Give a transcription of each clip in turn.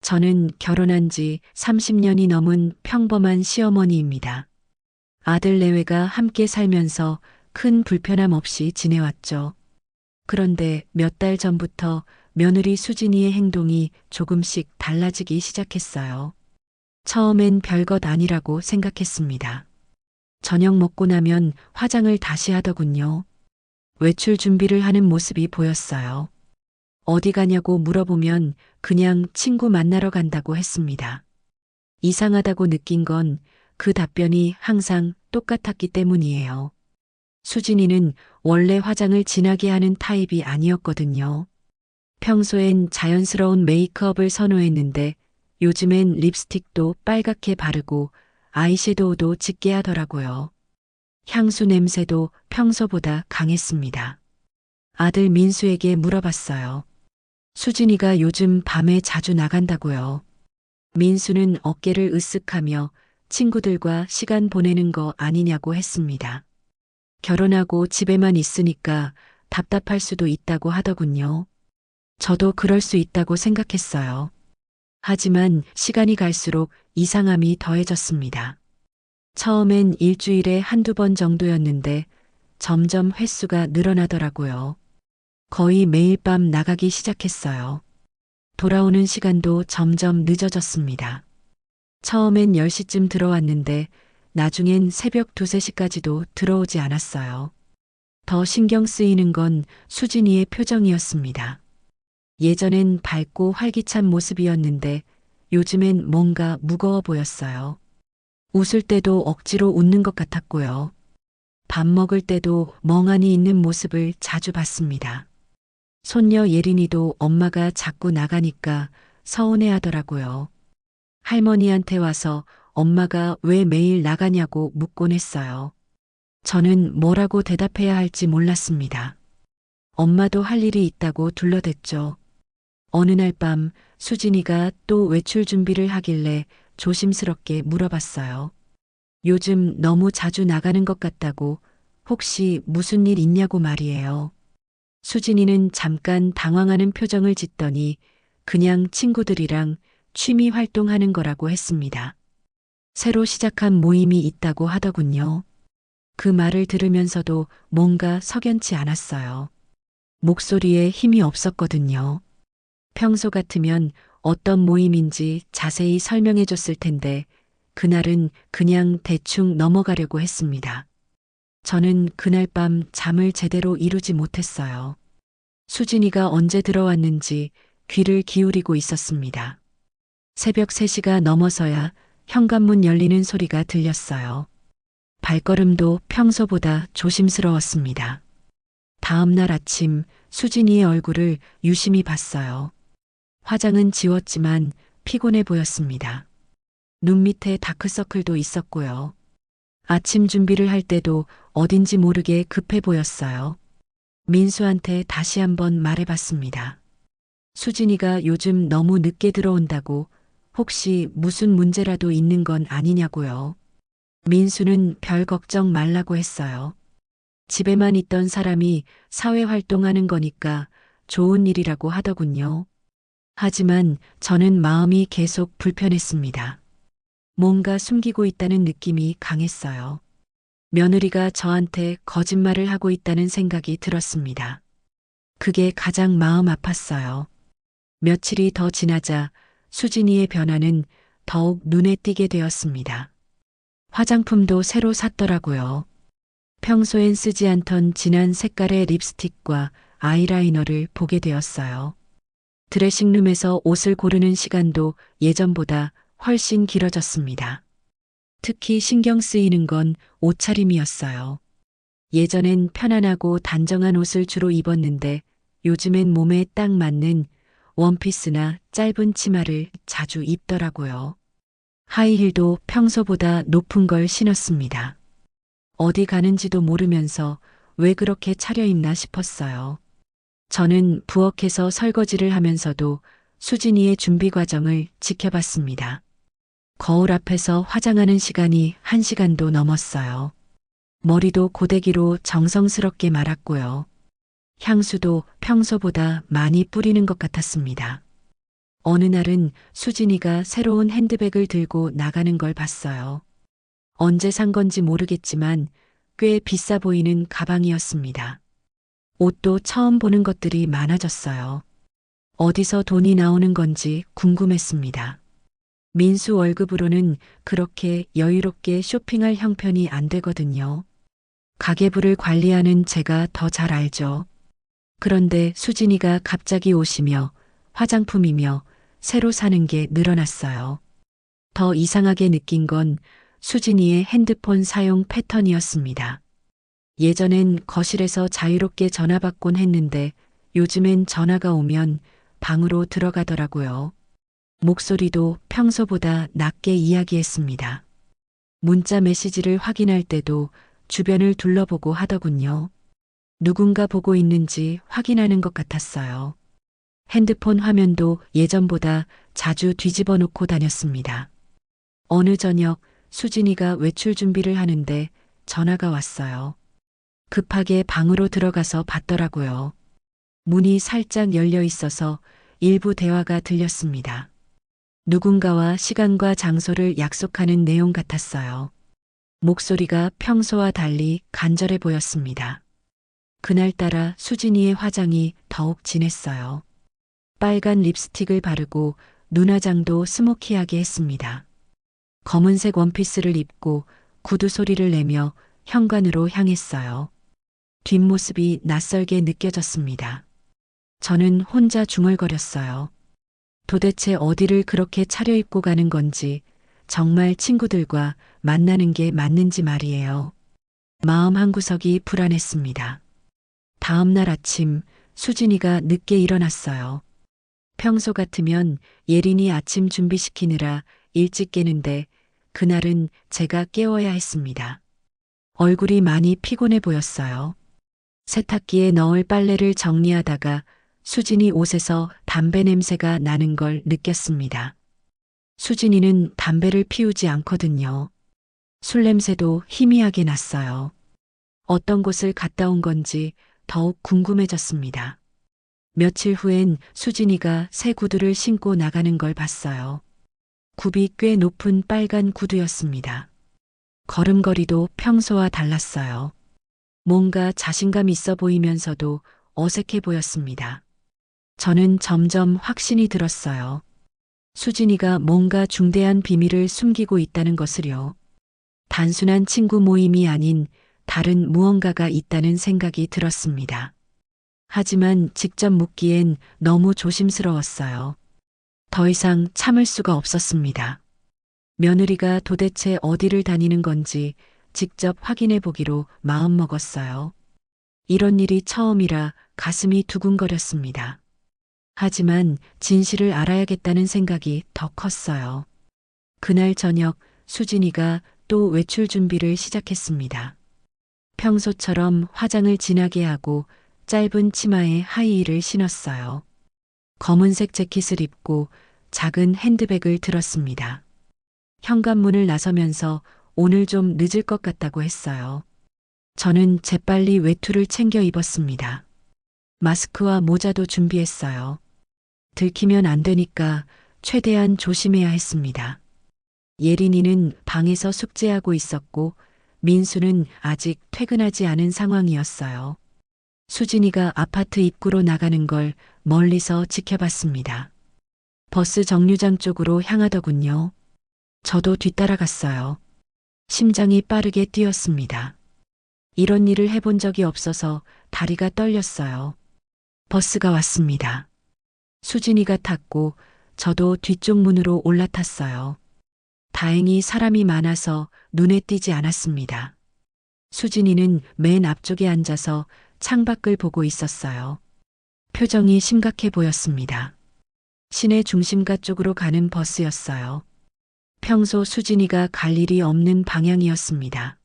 저는 결혼한 지 30년이 넘은 평범한 시어머니입니다. 아들 내외가 함께 살면서 큰 불편함 없이 지내왔죠. 그런데 몇 달 전부터 며느리 수진이의 행동이 조금씩 달라지기 시작했어요. 처음엔 별것 아니라고 생각했습니다. 저녁 먹고 나면 화장을 다시 하더군요. 외출 준비를 하는 모습이 보였어요. 어디 가냐고 물어보면 그냥 친구 만나러 간다고 했습니다. 이상하다고 느낀 건 그 답변이 항상 똑같았기 때문이에요. 수진이는 원래 화장을 진하게 하는 타입이 아니었거든요. 평소엔 자연스러운 메이크업을 선호했는데 요즘엔 립스틱도 빨갛게 바르고 아이섀도우도 짙게 하더라고요. 향수 냄새도 평소보다 강했습니다. 아들 민수에게 물어봤어요. 수진이가 요즘 밤에 자주 나간다고요. 민수는 어깨를 으쓱하며 친구들과 시간 보내는 거 아니냐고 했습니다. 결혼하고 집에만 있으니까 답답할 수도 있다고 하더군요. 저도 그럴 수 있다고 생각했어요. 하지만 시간이 갈수록 이상함이 더해졌습니다. 처음엔 일주일에 한두 번 정도였는데 점점 횟수가 늘어나더라고요. 거의 매일 밤 나가기 시작했어요. 돌아오는 시간도 점점 늦어졌습니다. 처음엔 10시쯤 들어왔는데 나중엔 새벽 2, 3시까지도 들어오지 않았어요. 더 신경 쓰이는 건 수진이의 표정이었습니다. 예전엔 밝고 활기찬 모습이었는데 요즘엔 뭔가 무거워 보였어요. 웃을 때도 억지로 웃는 것 같았고요. 밥 먹을 때도 멍하니 있는 모습을 자주 봤습니다. 손녀 예린이도 엄마가 자꾸 나가니까 서운해 하더라고요. 할머니한테 와서 엄마가 왜 매일 나가냐고 묻곤 했어요. 저는 뭐라고 대답해야 할지 몰랐습니다. 엄마도 할 일이 있다고 둘러댔죠. 어느 날 밤 수진이가 또 외출 준비를 하길래 조심스럽게 물어봤어요. 요즘 너무 자주 나가는 것 같다고 혹시 무슨 일 있냐고 말이에요. 수진이는 잠깐 당황하는 표정을 짓더니 그냥 친구들이랑 취미 활동하는 거라고 했습니다. 새로 시작한 모임이 있다고 하더군요. 그 말을 들으면서도 뭔가 석연치 않았어요. 목소리에 힘이 없었거든요. 평소 같으면 어떤 모임인지 자세히 설명해 줬을 텐데 그날은 그냥 대충 넘어가려고 했습니다. 저는 그날 밤 잠을 제대로 이루지 못했어요. 수진이가 언제 들어왔는지 귀를 기울이고 있었습니다. 새벽 3시가 넘어서야 현관문 열리는 소리가 들렸어요. 발걸음도 평소보다 조심스러웠습니다. 다음 날 아침 수진이의 얼굴을 유심히 봤어요. 화장은 지웠지만 피곤해 보였습니다. 눈 밑에 다크서클도 있었고요. 아침 준비를 할 때도 어딘지 모르게 급해 보였어요. 민수한테 다시 한번 말해봤습니다. 수진이가 요즘 너무 늦게 들어온다고 혹시 무슨 문제라도 있는 건 아니냐고요. 민수는 별 걱정 말라고 했어요. 집에만 있던 사람이 사회 활동하는 거니까 좋은 일이라고 하더군요. 하지만 저는 마음이 계속 불편했습니다. 뭔가 숨기고 있다는 느낌이 강했어요. 며느리가 저한테 거짓말을 하고 있다는 생각이 들었습니다. 그게 가장 마음 아팠어요. 며칠이 더 지나자 수진이의 변화는 더욱 눈에 띄게 되었습니다. 화장품도 새로 샀더라고요. 평소엔 쓰지 않던 진한 색깔의 립스틱과 아이라이너를 보게 되었어요. 드레싱룸에서 옷을 고르는 시간도 예전보다 훨씬 길어졌습니다. 특히 신경 쓰이는 건 옷차림이었어요. 예전엔 편안하고 단정한 옷을 주로 입었는데 요즘엔 몸에 딱 맞는 원피스나 짧은 치마를 자주 입더라고요. 하이힐도 평소보다 높은 걸 신었습니다. 어디 가는지도 모르면서 왜 그렇게 차려입나 싶었어요. 저는 부엌에서 설거지를 하면서도 수진이의 준비 과정을 지켜봤습니다. 거울 앞에서 화장하는 시간이 1시간도 넘었어요. 머리도 고데기로 정성스럽게 말았고요. 향수도 평소보다 많이 뿌리는 것 같았습니다. 어느 날은 수진이가 새로운 핸드백을 들고 나가는 걸 봤어요. 언제 산 건지 모르겠지만 꽤 비싸 보이는 가방이었습니다. 옷도 처음 보는 것들이 많아졌어요. 어디서 돈이 나오는 건지 궁금했습니다. 민수 월급으로는 그렇게 여유롭게 쇼핑할 형편이 안 되거든요. 가계부를 관리하는 제가 더 잘 알죠. 그런데 수진이가 갑자기 옷이며 화장품이며 새로 사는 게 늘어났어요. 더 이상하게 느낀 건 수진이의 핸드폰 사용 패턴이었습니다. 예전엔 거실에서 자유롭게 전화 받곤 했는데 요즘엔 전화가 오면 방으로 들어가더라고요. 목소리도 평소보다 낮게 이야기했습니다. 문자 메시지를 확인할 때도 주변을 둘러보고 하더군요. 누군가 보고 있는지 확인하는 것 같았어요. 핸드폰 화면도 예전보다 자주 뒤집어 놓고 다녔습니다. 어느 저녁 수진이가 외출 준비를 하는데 전화가 왔어요. 급하게 방으로 들어가서 받더라고요. 문이 살짝 열려 있어서 일부 대화가 들렸습니다. 누군가와 시간과 장소를 약속하는 내용 같았어요. 목소리가 평소와 달리 간절해 보였습니다. 그날따라 수진이의 화장이 더욱 진했어요. 빨간 립스틱을 바르고 눈화장도 스모키하게 했습니다. 검은색 원피스를 입고 구두 소리를 내며 현관으로 향했어요. 뒷모습이 낯설게 느껴졌습니다. 저는 혼자 중얼거렸어요. 도대체 어디를 그렇게 차려입고 가는 건지, 정말 친구들과 만나는 게 맞는지 말이에요. 마음 한구석이 불안했습니다. 다음 날 아침 수진이가 늦게 일어났어요. 평소 같으면 예린이 아침 준비시키느라 일찍 깨는데 그날은 제가 깨워야 했습니다. 얼굴이 많이 피곤해 보였어요. 세탁기에 넣을 빨래를 정리하다가 수진이 옷에서 담배 냄새가 나는 걸 느꼈습니다. 수진이는 담배를 피우지 않거든요. 술 냄새도 희미하게 났어요. 어떤 곳을 갔다 온 건지 더욱 궁금해졌습니다. 며칠 후엔 수진이가 새 구두를 신고 나가는 걸 봤어요. 굽이 꽤 높은 빨간 구두였습니다. 걸음걸이도 평소와 달랐어요. 뭔가 자신감 있어 보이면서도 어색해 보였습니다. 저는 점점 확신이 들었어요. 수진이가 뭔가 중대한 비밀을 숨기고 있다는 것을요. 단순한 친구 모임이 아닌 다른 무언가가 있다는 생각이 들었습니다. 하지만 직접 묻기엔 너무 조심스러웠어요. 더 이상 참을 수가 없었습니다. 며느리가 도대체 어디를 다니는 건지 직접 확인해 보기로 마음먹었어요. 이런 일이 처음이라 가슴이 두근거렸습니다. 하지만 진실을 알아야겠다는 생각이 더 컸어요. 그날 저녁 수진이가 또 외출 준비를 시작했습니다. 평소처럼 화장을 진하게 하고 짧은 치마에 하이힐을 신었어요. 검은색 재킷을 입고 작은 핸드백을 들었습니다. 현관문을 나서면서 오늘 좀 늦을 것 같다고 했어요. 저는 재빨리 외투를 챙겨 입었습니다. 마스크와 모자도 준비했어요. 들키면 안 되니까 최대한 조심해야 했습니다. 예린이는 방에서 숙제하고 있었고 민수는 아직 퇴근하지 않은 상황이었어요. 수진이가 아파트 입구로 나가는 걸 멀리서 지켜봤습니다. 버스 정류장 쪽으로 향하더군요. 저도 뒤따라갔어요. 심장이 빠르게 뛰었습니다. 이런 일을 해본 적이 없어서 다리가 떨렸어요. 버스가 왔습니다. 수진이가 탔고 저도 뒤쪽 문으로 올라탔어요. 다행히 사람이 많아서 눈에 띄지 않았습니다. 수진이는 맨 앞쪽에 앉아서 창밖을 보고 있었어요. 표정이 심각해 보였습니다. 시내 중심가 쪽으로 가는 버스였어요. 평소 수진이가 갈 일이 없는 방향이었습니다.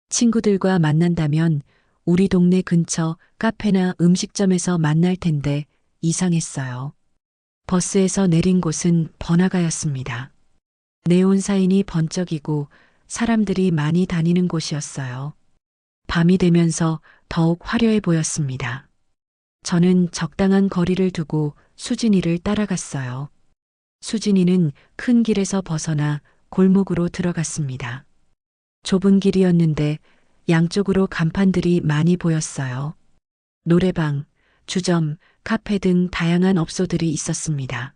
친구들과 만난다면 우리 동네 근처 카페나 음식점에서 만날 텐데 이상했어요. 버스에서 내린 곳은 번화가였습니다. 네온 사인이 번쩍이고 사람들이 많이 다니는 곳이었어요. 밤이 되면서 더욱 화려해 보였습니다. 저는 적당한 거리를 두고 수진이를 따라갔어요. 수진이는 큰 길에서 벗어나 골목으로 들어갔습니다. 좁은 길이었는데 양쪽으로 간판들이 많이 보였어요. 노래방, 주점, 카페 등 다양한 업소들이 있었습니다.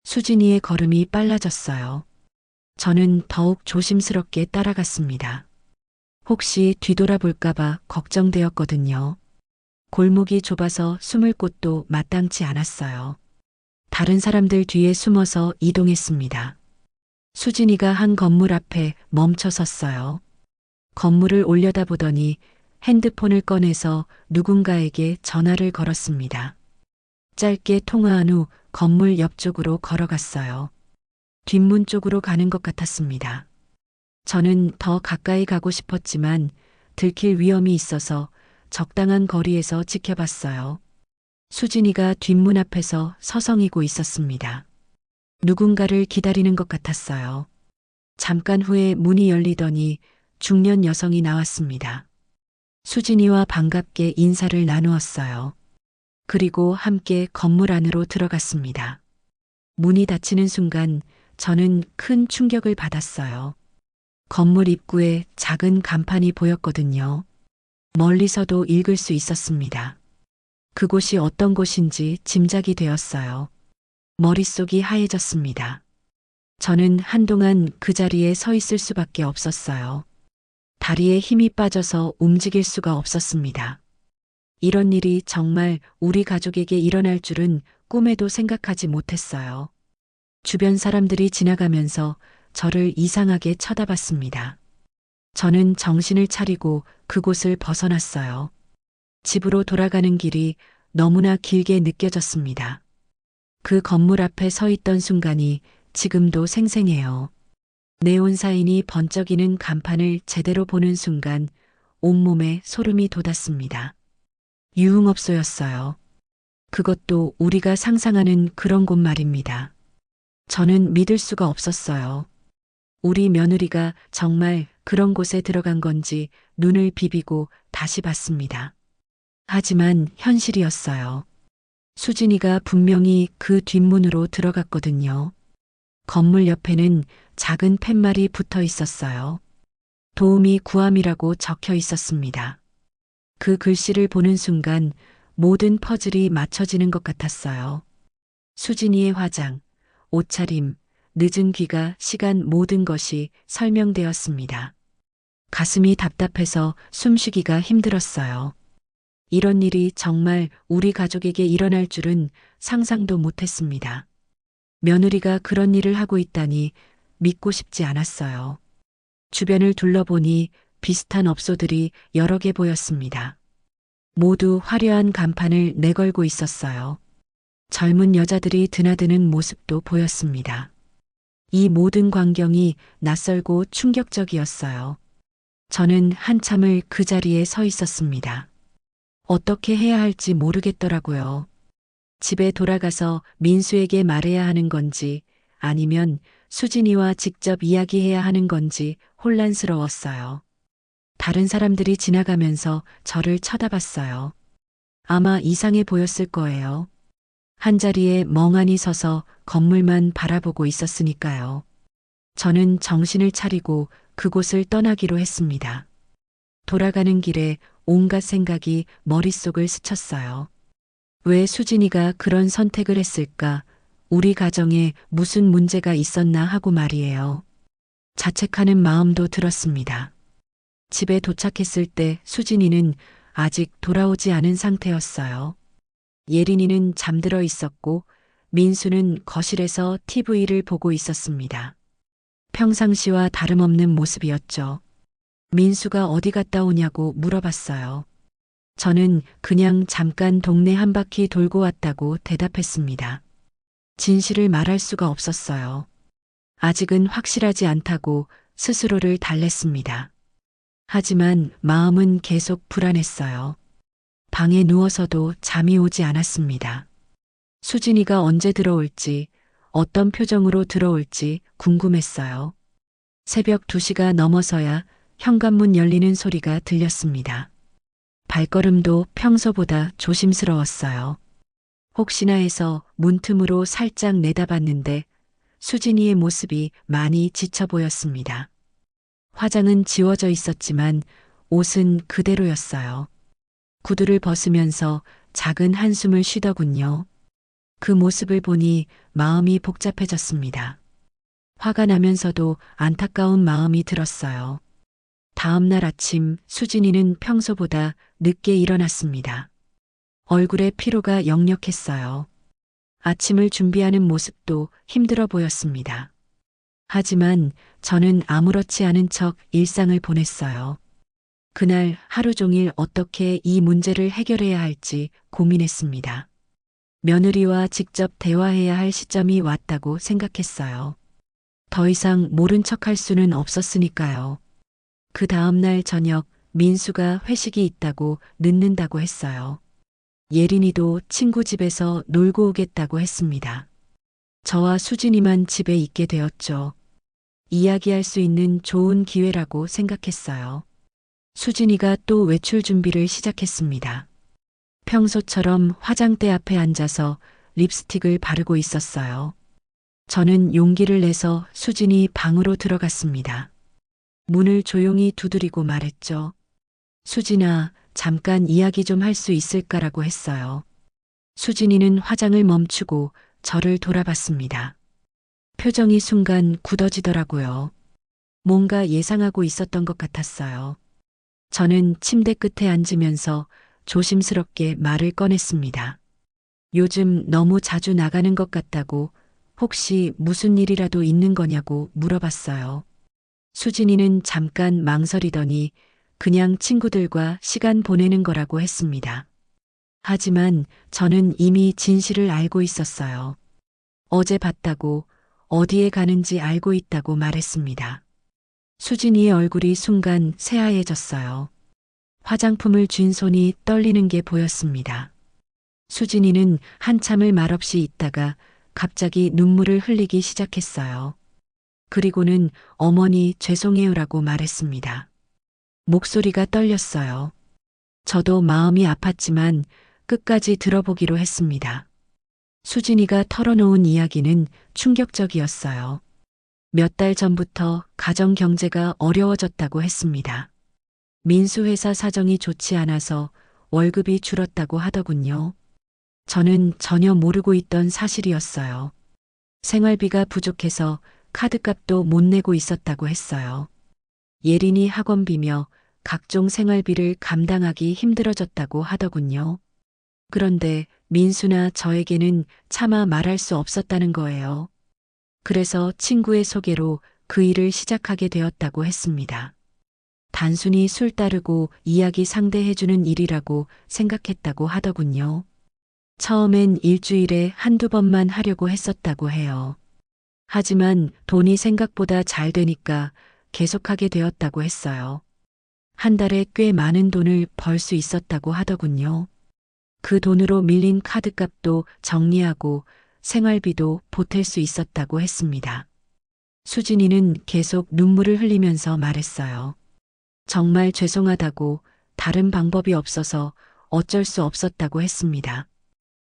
수진이의 걸음이 빨라졌어요. 저는 더욱 조심스럽게 따라갔습니다. 혹시 뒤돌아볼까봐 걱정되었거든요. 골목이 좁아서 숨을 곳도 마땅치 않았어요. 다른 사람들 뒤에 숨어서 이동했습니다. 수진이가 한 건물 앞에 멈춰 섰어요. 건물을 올려다보더니 핸드폰을 꺼내서 누군가에게 전화를 걸었습니다. 짧게 통화한 후 건물 옆쪽으로 걸어갔어요. 뒷문 쪽으로 가는 것 같았습니다. 저는 더 가까이 가고 싶었지만 들킬 위험이 있어서 적당한 거리에서 지켜봤어요. 수진이가 뒷문 앞에서 서성이고 있었습니다. 누군가를 기다리는 것 같았어요. 잠깐 후에 문이 열리더니 중년 여성이 나왔습니다. 수진이와 반갑게 인사를 나누었어요. 그리고 함께 건물 안으로 들어갔습니다. 문이 닫히는 순간 저는 큰 충격을 받았어요. 건물 입구에 작은 간판이 보였거든요. 멀리서도 읽을 수 있었습니다. 그곳이 어떤 곳인지 짐작이 되었어요. 머릿속이 하얘졌습니다. 저는 한동안 그 자리에 서 있을 수밖에 없었어요. 다리에 힘이 빠져서 움직일 수가 없었습니다. 이런 일이 정말 우리 가족에게 일어날 줄은 꿈에도 생각하지 못했어요. 주변 사람들이 지나가면서 저를 이상하게 쳐다봤습니다. 저는 정신을 차리고 그곳을 벗어났어요. 집으로 돌아가는 길이 너무나 길게 느껴졌습니다. 그 건물 앞에 서 있던 순간이 지금도 생생해요. 네온사인이 번쩍이는 간판을 제대로 보는 순간 온몸에 소름이 돋았습니다. 유흥업소였어요. 그것도 우리가 상상하는 그런 곳 말입니다. 저는 믿을 수가 없었어요. 우리 며느리가 정말 그런 곳에 들어간 건지 눈을 비비고 다시 봤습니다. 하지만 현실이었어요. 수진이가 분명히 그 뒷문으로 들어갔거든요. 건물 옆에는 작은 팻말이 붙어 있었어요. 도우미 구함이라고 적혀 있었습니다. 그 글씨를 보는 순간 모든 퍼즐이 맞춰지는 것 같았어요. 수진이의 화장, 옷차림, 늦은 귀가 시간 모든 것이 설명되었습니다. 가슴이 답답해서 숨쉬기가 힘들었어요. 이런 일이 정말 우리 가족에게 일어날 줄은 상상도 못했습니다. 며느리가 그런 일을 하고 있다니 믿고 싶지 않았어요. 주변을 둘러보니 비슷한 업소들이 여러 개 보였습니다. 모두 화려한 간판을 내걸고 있었어요. 젊은 여자들이 드나드는 모습도 보였습니다. 이 모든 광경이 낯설고 충격적이었어요. 저는 한참을 그 자리에 서 있었습니다. 어떻게 해야 할지 모르겠더라고요. 집에 돌아가서 민수에게 말해야 하는 건지 아니면 수진이와 직접 이야기해야 하는 건지 혼란스러웠어요. 다른 사람들이 지나가면서 저를 쳐다봤어요. 아마 이상해 보였을 거예요. 한자리에 멍하니 서서 건물만 바라보고 있었으니까요. 저는 정신을 차리고 그곳을 떠나기로 했습니다. 돌아가는 길에 온갖 생각이 머릿속을 스쳤어요. 왜 수진이가 그런 선택을 했을까? 우리 가정에 무슨 문제가 있었나 하고 말이에요. 자책하는 마음도 들었습니다. 집에 도착했을 때 수진이는 아직 돌아오지 않은 상태였어요. 예린이는 잠들어 있었고 민수는 거실에서 TV를 보고 있었습니다. 평상시와 다름없는 모습이었죠. 민수가 어디 갔다 오냐고 물어봤어요. 저는 그냥 잠깐 동네 한 바퀴 돌고 왔다고 대답했습니다. 진실을 말할 수가 없었어요. 아직은 확실하지 않다고 스스로를 달랬습니다. 하지만 마음은 계속 불안했어요. 방에 누워서도 잠이 오지 않았습니다. 수진이가 언제 들어올지, 어떤 표정으로 들어올지 궁금했어요. 새벽 2시가 넘어서야 현관문 열리는 소리가 들렸습니다. 발걸음도 평소보다 조심스러웠어요. 혹시나 해서 문틈으로 살짝 내다봤는데 수진이의 모습이 많이 지쳐 보였습니다. 화장은 지워져 있었지만 옷은 그대로였어요. 구두를 벗으면서 작은 한숨을 쉬더군요. 그 모습을 보니 마음이 복잡해졌습니다. 화가 나면서도 안타까운 마음이 들었어요. 다음 날 아침 수진이는 평소보다 늦게 일어났습니다. 얼굴에 피로가 역력했어요. 아침을 준비하는 모습도 힘들어 보였습니다. 하지만 저는 아무렇지 않은 척 일상을 보냈어요. 그날 하루 종일 어떻게 이 문제를 해결해야 할지 고민했습니다. 며느리와 직접 대화해야 할 시점이 왔다고 생각했어요. 더 이상 모른 척 할 수는 없었으니까요. 그 다음날 저녁 민수가 회식이 있다고 늦는다고 했어요. 예린이도 친구 집에서 놀고 오겠다고 했습니다. 저와 수진이만 집에 있게 되었죠. 이야기할 수 있는 좋은 기회라고 생각했어요. 수진이가 또 외출 준비를 시작했습니다. 평소처럼 화장대 앞에 앉아서 립스틱을 바르고 있었어요. 저는 용기를 내서 수진이 방으로 들어갔습니다. 문을 조용히 두드리고 말했죠. 수진아, 잠깐 이야기 좀 할 수 있을까라고 했어요. 수진이는 화장을 멈추고 저를 돌아봤습니다. 표정이 순간 굳어지더라고요. 뭔가 예상하고 있었던 것 같았어요. 저는 침대 끝에 앉으면서 조심스럽게 말을 꺼냈습니다. 요즘 너무 자주 나가는 것 같다고 혹시 무슨 일이라도 있는 거냐고 물어봤어요. 수진이는 잠깐 망설이더니 그냥 친구들과 시간 보내는 거라고 했습니다. 하지만 저는 이미 진실을 알고 있었어요. 어제 봤다고 어디에 가는지 알고 있다고 말했습니다. 수진이의 얼굴이 순간 새하얘졌어요. 화장품을 쥔 손이 떨리는 게 보였습니다. 수진이는 한참을 말없이 있다가 갑자기 눈물을 흘리기 시작했어요. 그리고는 어머니 죄송해요라고 말했습니다. 목소리가 떨렸어요. 저도 마음이 아팠지만 끝까지 들어보기로 했습니다. 수진이가 털어놓은 이야기는 충격적이었어요. 몇 달 전부터 가정 경제가 어려워졌다고 했습니다. 민수 회사 사정이 좋지 않아서 월급이 줄었다고 하더군요. 저는 전혀 모르고 있던 사실이었어요. 생활비가 부족해서 카드값도 못 내고 있었다고 했어요. 예린이 학원비며 각종 생활비를 감당하기 힘들어졌다고 하더군요. 그런데 민수나 저에게는 차마 말할 수 없었다는 거예요. 그래서 친구의 소개로 그 일을 시작하게 되었다고 했습니다. 단순히 술 따르고 이야기 상대해주는 일이라고 생각했다고 하더군요. 처음엔 일주일에 한두 번만 하려고 했었다고 해요. 하지만 돈이 생각보다 잘 되니까 계속하게 되었다고 했어요. 한 달에 꽤 많은 돈을 벌 수 있었다고 하더군요. 그 돈으로 밀린 카드값도 정리하고 생활비도 보탤 수 있었다고 했습니다. 수진이는 계속 눈물을 흘리면서 말했어요. 정말 죄송하다고 다른 방법이 없어서 어쩔 수 없었다고 했습니다.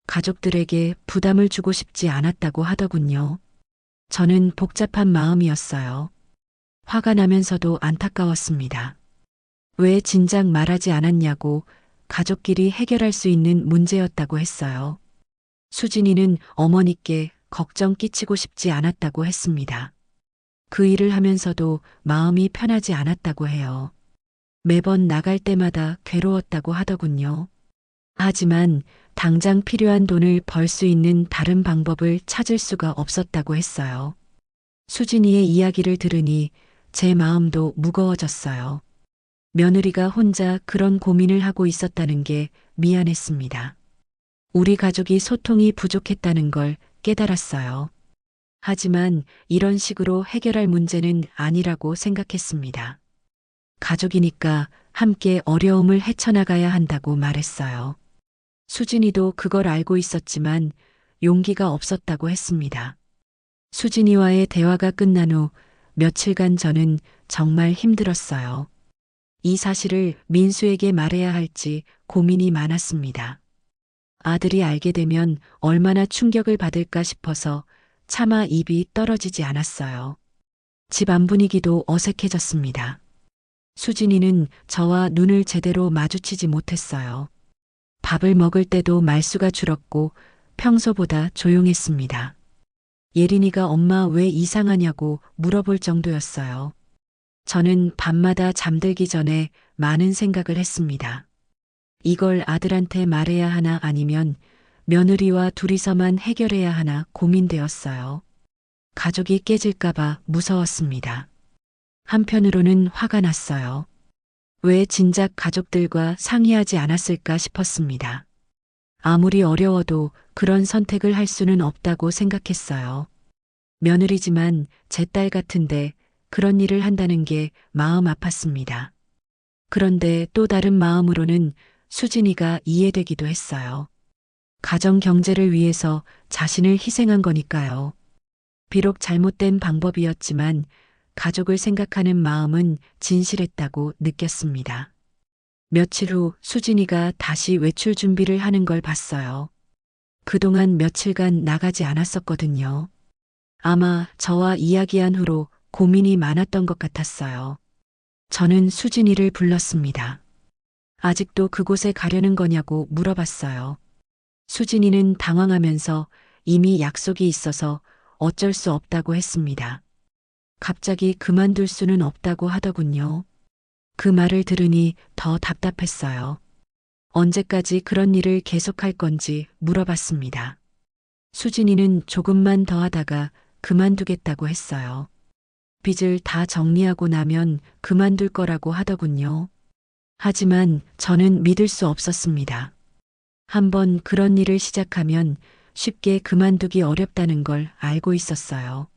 가족들에게 부담을 주고 싶지 않았다고 하더군요. 저는 복잡한 마음이었어요. 화가 나면서도 안타까웠습니다. 왜 진작 말하지 않았냐고 가족끼리 해결할 수 있는 문제였다고 했어요. 수진이는 어머니께 걱정 끼치고 싶지 않았다고 했습니다. 그 일을 하면서도 마음이 편하지 않았다고 해요. 매번 나갈 때마다 괴로웠다고 하더군요. 하지만 당장 필요한 돈을 벌 수 있는 다른 방법을 찾을 수가 없었다고 했어요. 수진이의 이야기를 들으니 제 마음도 무거워졌어요. 며느리가 혼자 그런 고민을 하고 있었다는 게 미안했습니다. 우리 가족이 소통이 부족했다는 걸 깨달았어요. 하지만 이런 식으로 해결할 문제는 아니라고 생각했습니다. 가족이니까 함께 어려움을 헤쳐나가야 한다고 말했어요. 수진이도 그걸 알고 있었지만 용기가 없었다고 했습니다. 수진이와의 대화가 끝난 후 며칠간 저는 정말 힘들었어요. 이 사실을 민수에게 말해야 할지 고민이 많았습니다. 아들이 알게 되면 얼마나 충격을 받을까 싶어서 차마 입이 떨어지지 않았어요. 집 안 분위기도 어색해졌습니다. 수진이는 저와 눈을 제대로 마주치지 못했어요. 밥을 먹을 때도 말수가 줄었고 평소보다 조용했습니다. 예린이가 엄마 왜 이상하냐고 물어볼 정도였어요. 저는 밤마다 잠들기 전에 많은 생각을 했습니다. 이걸 아들한테 말해야 하나 아니면 며느리와 둘이서만 해결해야 하나 고민되었어요. 가족이 깨질까봐 무서웠습니다. 한편으로는 화가 났어요. 왜 진작 가족들과 상의하지 않았을까 싶었습니다. 아무리 어려워도 그런 선택을 할 수는 없다고 생각했어요. 며느리지만 제 딸 같은데 그런 일을 한다는 게 마음 아팠습니다. 그런데 또 다른 마음으로는 수진이가 이해되기도 했어요. 가정 경제를 위해서 자신을 희생한 거니까요. 비록 잘못된 방법이었지만 가족을 생각하는 마음은 진실했다고 느꼈습니다. 며칠 후 수진이가 다시 외출 준비를 하는 걸 봤어요. 그동안 며칠간 나가지 않았었거든요. 아마 저와 이야기한 후로 고민이 많았던 것 같았어요. 저는 수진이를 불렀습니다. 아직도 그곳에 가려는 거냐고 물어봤어요. 수진이는 당황하면서 이미 약속이 있어서 어쩔 수 없다고 했습니다. 갑자기 그만둘 수는 없다고 하더군요. 그 말을 들으니 더 답답했어요. 언제까지 그런 일을 계속할 건지 물어봤습니다. 수진이는 조금만 더 하다가 그만두겠다고 했어요. 빚을 다 정리하고 나면 그만둘 거라고 하더군요. 하지만 저는 믿을 수 없었습니다. 한번 그런 일을 시작하면 쉽게 그만두기 어렵다는 걸 알고 있었어요.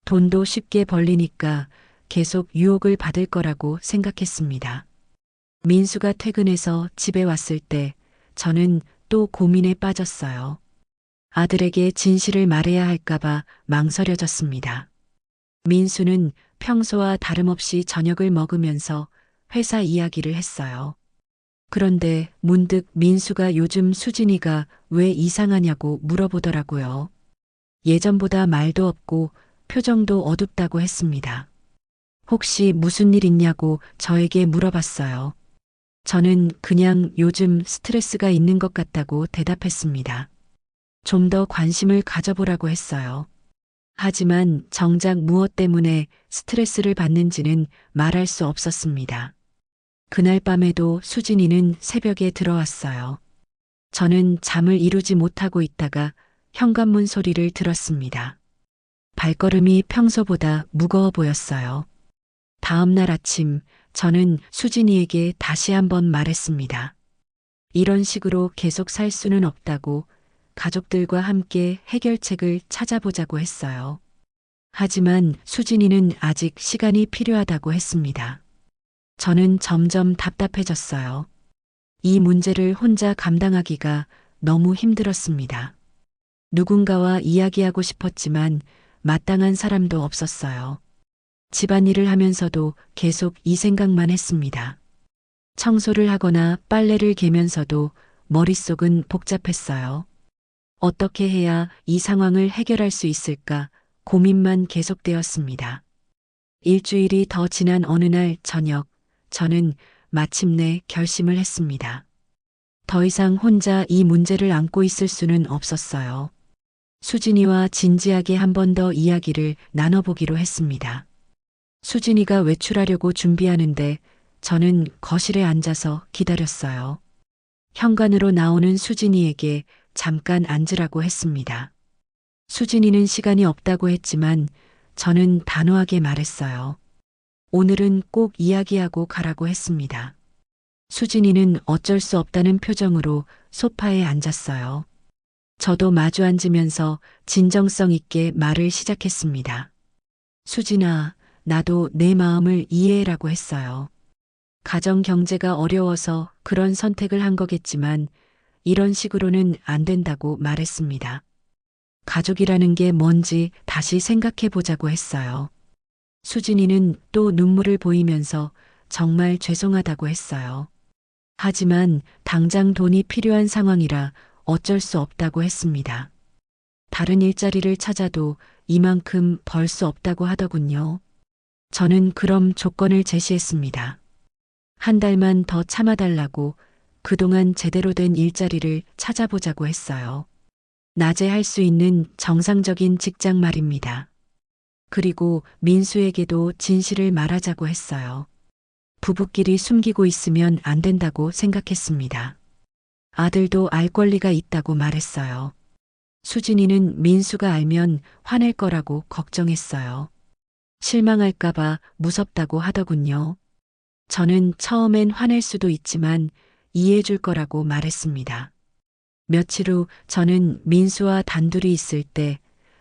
돈도 쉽게 벌리니까 계속 유혹을 받을 거라고 생각했습니다. 민수가 퇴근해서 집에 왔을 때 저는 또 고민에 빠졌어요. 아들에게 진실을 말해야 할까봐 망설여졌습니다. 민수는 평소와 다름없이 저녁을 먹으면서 회사 이야기를 했어요. 그런데 문득 민수가 요즘 수진이가 왜 이상하냐고 물어보더라고요. 예전보다 말도 없고 표정도 어둡다고 했습니다. 혹시 무슨 일 있냐고 저에게 물어봤어요. 저는 그냥 요즘 스트레스가 있는 것 같다고 대답했습니다. 좀 더 관심을 가져보라고 했어요. 하지만 정작 무엇 때문에 스트레스를 받는지는 말할 수 없었습니다. 그날 밤에도 수진이는 새벽에 들어왔어요. 저는 잠을 이루지 못하고 있다가 현관문 소리를 들었습니다. 발걸음이 평소보다 무거워 보였어요. 다음 날 아침 저는 수진이에게 다시 한번 말했습니다. 이런 식으로 계속 살 수는 없다고 가족들과 함께 해결책을 찾아보자고 했어요. 하지만 수진이는 아직 시간이 필요하다고 했습니다. 저는 점점 답답해졌어요. 이 문제를 혼자 감당하기가 너무 힘들었습니다. 누군가와 이야기하고 싶었지만 마땅한 사람도 없었어요. 집안일을 하면서도 계속 이 생각만 했습니다. 청소를 하거나 빨래를 개면서도 머릿속은 복잡했어요. 어떻게 해야 이 상황을 해결할 수 있을까 고민만 계속되었습니다. 일주일이 더 지난 어느 날 저녁, 저는 마침내 결심을 했습니다. 더 이상 혼자 이 문제를 안고 있을 수는 없었어요. 수진이와 진지하게 한 번 더 이야기를 나눠보기로 했습니다. 수진이가 외출하려고 준비하는데 저는 거실에 앉아서 기다렸어요. 현관으로 나오는 수진이에게 잠깐 앉으라고 했습니다. 수진이는 시간이 없다고 했지만 저는 단호하게 말했어요. 오늘은 꼭 이야기하고 가라고 했습니다. 수진이는 어쩔 수 없다는 표정으로 소파에 앉았어요. 저도 마주 앉으면서 진정성 있게 말을 시작했습니다. 수진아, 나도 내 마음을 이해해라고 했어요. 가정 경제가 어려워서 그런 선택을 한 거겠지만 이런 식으로는 안 된다고 말했습니다. 가족이라는 게 뭔지 다시 생각해 보자고 했어요. 수진이는 또 눈물을 보이면서 정말 죄송하다고 했어요. 하지만 당장 돈이 필요한 상황이라 어쩔 수 없다고 했습니다. 다른 일자리를 찾아도 이만큼 벌 수 없다고 하더군요. 저는 그럼 조건을 제시했습니다. 한 달만 더 참아달라고, 그동안 제대로 된 일자리를 찾아보자고 했어요. 낮에 할 수 있는 정상적인 직장 말입니다. 그리고 민수에게도 진실을 말하자고 했어요. 부부끼리 숨기고 있으면 안 된다고 생각했습니다. 아들도 알 권리가 있다고 말했어요. 수진이는 민수가 알면 화낼 거라고 걱정했어요. 실망할까봐 무섭다고 하더군요. 저는 처음엔 화낼 수도 있지만 이해해 줄 거라고 말했습니다. 며칠 후 저는 민수와 단둘이 있을 때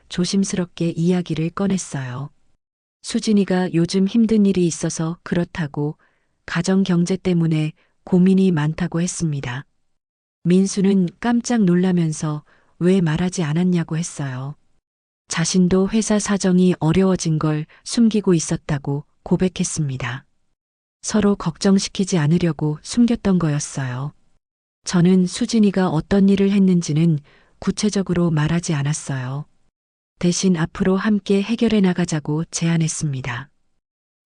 조심스럽게 이야기를 꺼냈어요. 수진이가 요즘 힘든 일이 있어서 그렇다고, 가정 경제 때문에 고민이 많다고 했습니다. 민수는 깜짝 놀라면서 왜 말하지 않았냐고 했어요. 자신도 회사 사정이 어려워진 걸 숨기고 있었다고 고백했습니다. 서로 걱정시키지 않으려고 숨겼던 거였어요. 저는 수진이가 어떤 일을 했는지는 구체적으로 말하지 않았어요. 대신 앞으로 함께 해결해 나가자고 제안했습니다.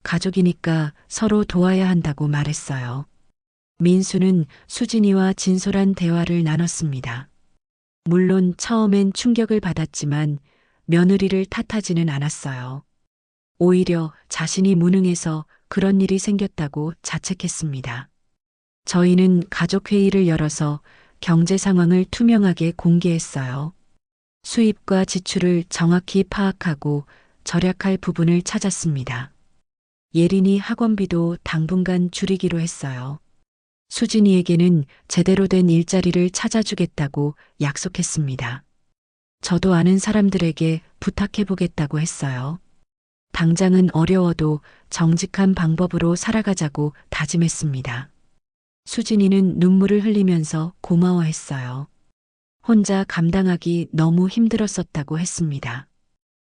가족이니까 서로 도와야 한다고 말했어요. 민수는 수진이와 진솔한 대화를 나눴습니다. 물론 처음엔 충격을 받았지만 며느리를 탓하지는 않았어요. 오히려 자신이 무능해서 그런 일이 생겼다고 자책했습니다. 저희는 가족회의를 열어서 경제 상황을 투명하게 공개했어요. 수입과 지출을 정확히 파악하고 절약할 부분을 찾았습니다. 예린이 학원비도 당분간 줄이기로 했어요. 수진이에게는 제대로 된 일자리를 찾아주겠다고 약속했습니다. 저도 아는 사람들에게 부탁해보겠다고 했어요. 당장은 어려워도 정직한 방법으로 살아가자고 다짐했습니다. 수진이는 눈물을 흘리면서 고마워했어요. 혼자 감당하기 너무 힘들었었다고 했습니다.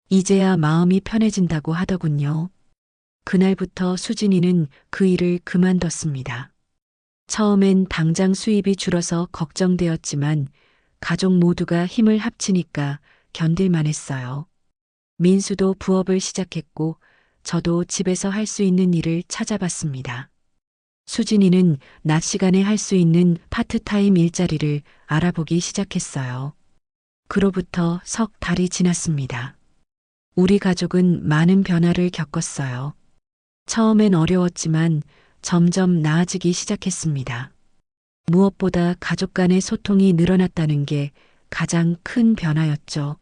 이제야 마음이 편해진다고 하더군요. 그날부터 수진이는 그 일을 그만뒀습니다. 처음엔 당장 수입이 줄어서 걱정되었지만 가족 모두가 힘을 합치니까 견딜만 했어요. 민수도 부업을 시작했고 저도 집에서 할 수 있는 일을 찾아봤습니다. 수진이는 낮 시간에 할 수 있는 파트타임 일자리를 알아보기 시작했어요. 그로부터 석 달이 지났습니다. 우리 가족은 많은 변화를 겪었어요. 처음엔 어려웠지만 점점 나아지기 시작했습니다. 무엇보다 가족 간의 소통이 늘어났다는 게 가장 큰 변화였죠.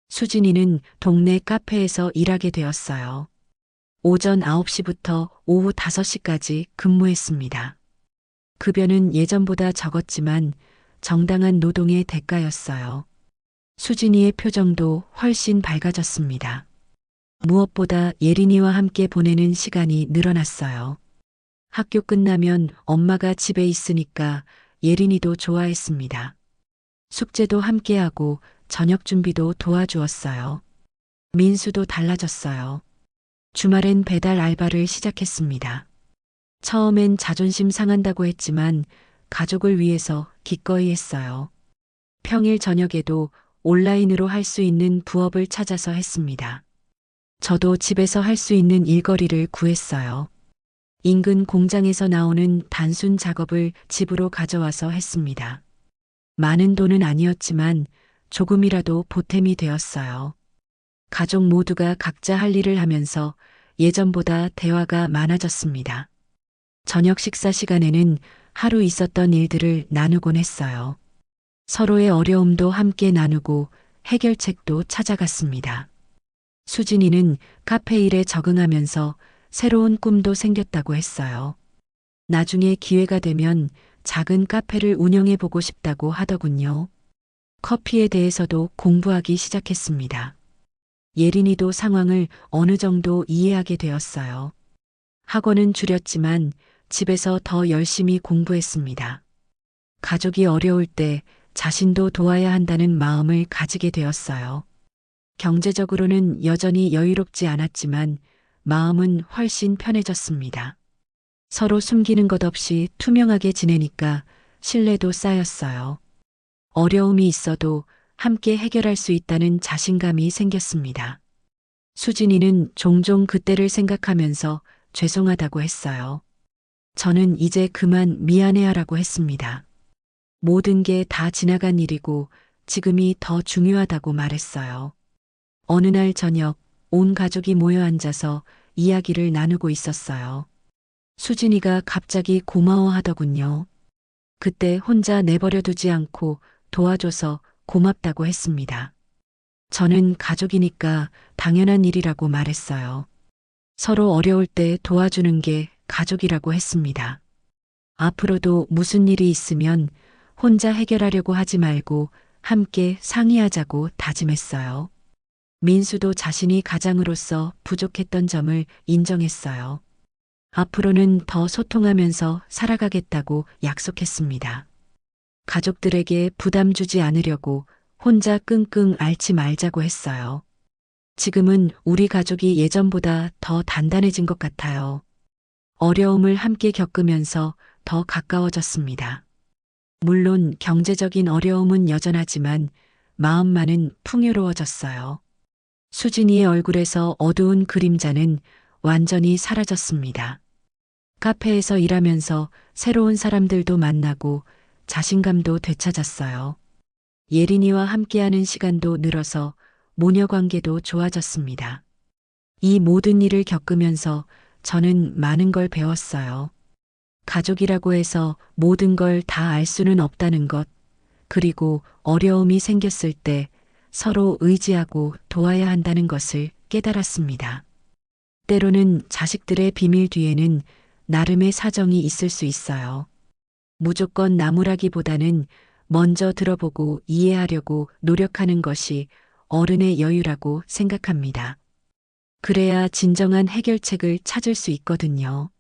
수진이는 동네 카페에서 일하게 되었어요. 오전 9시부터 오후 5시까지 근무했습니다. 급여는 예전보다 적었지만 정당한 노동의 대가였어요. 수진이의 표정도 훨씬 밝아졌습니다. 무엇보다 예린이와 함께 보내는 시간이 늘어났어요. 학교 끝나면 엄마가 집에 있으니까 예린이도 좋아했습니다. 숙제도 함께하고 저녁 준비도 도와주었어요. 민수도 달라졌어요. 주말엔 배달 알바를 시작했습니다. 처음엔 자존심 상한다고 했지만 가족을 위해서 기꺼이 했어요. 평일 저녁에도 온라인으로 할 수 있는 부업을 찾아서 했습니다. 저도 집에서 할 수 있는 일거리를 구했어요. 인근 공장에서 나오는 단순 작업을 집으로 가져와서 했습니다. 많은 돈은 아니었지만 조금이라도 보탬이 되었어요. 가족 모두가 각자 할 일을 하면서 예전보다 대화가 많아졌습니다. 저녁 식사 시간에는 하루 있었던 일들을 나누곤 했어요. 서로의 어려움도 함께 나누고 해결책도 찾아갔습니다. 수진이는 카페 일에 적응하면서 새로운 꿈도 생겼다고 했어요. 나중에 기회가 되면 작은 카페를 운영해 보고 싶다고 하더군요. 커피에 대해서도 공부하기 시작했습니다. 예린이도 상황을 어느 정도 이해하게 되었어요. 학원은 줄였지만 집에서 더 열심히 공부했습니다. 가족이 어려울 때 자신도 도와야 한다는 마음을 가지게 되었어요. 경제적으로는 여전히 여유롭지 않았지만 마음은 훨씬 편해졌습니다. 서로 숨기는 것 없이 투명하게 지내니까 신뢰도 쌓였어요. 어려움이 있어도 함께 해결할 수 있다는 자신감이 생겼습니다. 수진이는 종종 그때를 생각하면서 죄송하다고 했어요. 저는 이제 그만 미안해하라고 했습니다. 모든 게 다 지나간 일이고 지금이 더 중요하다고 말했어요. 어느 날 저녁 온 가족이 모여 앉아서 이야기를 나누고 있었어요. 수진이가 갑자기 고마워하더군요. 그때 혼자 내버려 두지 않고 도와줘서 고맙다고 했습니다. 저는 가족이니까 당연한 일이라고 말했어요. 서로 어려울 때 도와주는 게 가족이라고 했습니다. 앞으로도 무슨 일이 있으면 혼자 해결하려고 하지 말고 함께 상의하자고 다짐했어요. 민수도 자신이 가장으로서 부족했던 점을 인정했어요. 앞으로는 더 소통하면서 살아가겠다고 약속했습니다. 가족들에게 부담 주지 않으려고 혼자 끙끙 앓지 말자고 했어요. 지금은 우리 가족이 예전보다 더 단단해진 것 같아요. 어려움을 함께 겪으면서 더 가까워졌습니다. 물론 경제적인 어려움은 여전하지만 마음만은 풍요로워졌어요. 수진이의 얼굴에서 어두운 그림자는 완전히 사라졌습니다. 카페에서 일하면서 새로운 사람들도 만나고 자신감도 되찾았어요. 예린이와 함께하는 시간도 늘어서 모녀 관계도 좋아졌습니다. 이 모든 일을 겪으면서 저는 많은 걸 배웠어요. 가족이라고 해서 모든 걸 다 알 수는 없다는 것, 그리고 어려움이 생겼을 때 서로 의지하고 도와야 한다는 것을 깨달았습니다. 때로는 자식들의 비밀 뒤에는 나름의 사정이 있을 수 있어요. 무조건 나무라기보다는 먼저 들어보고 이해하려고 노력하는 것이 어른의 여유라고 생각합니다. 그래야 진정한 해결책을 찾을 수 있거든요.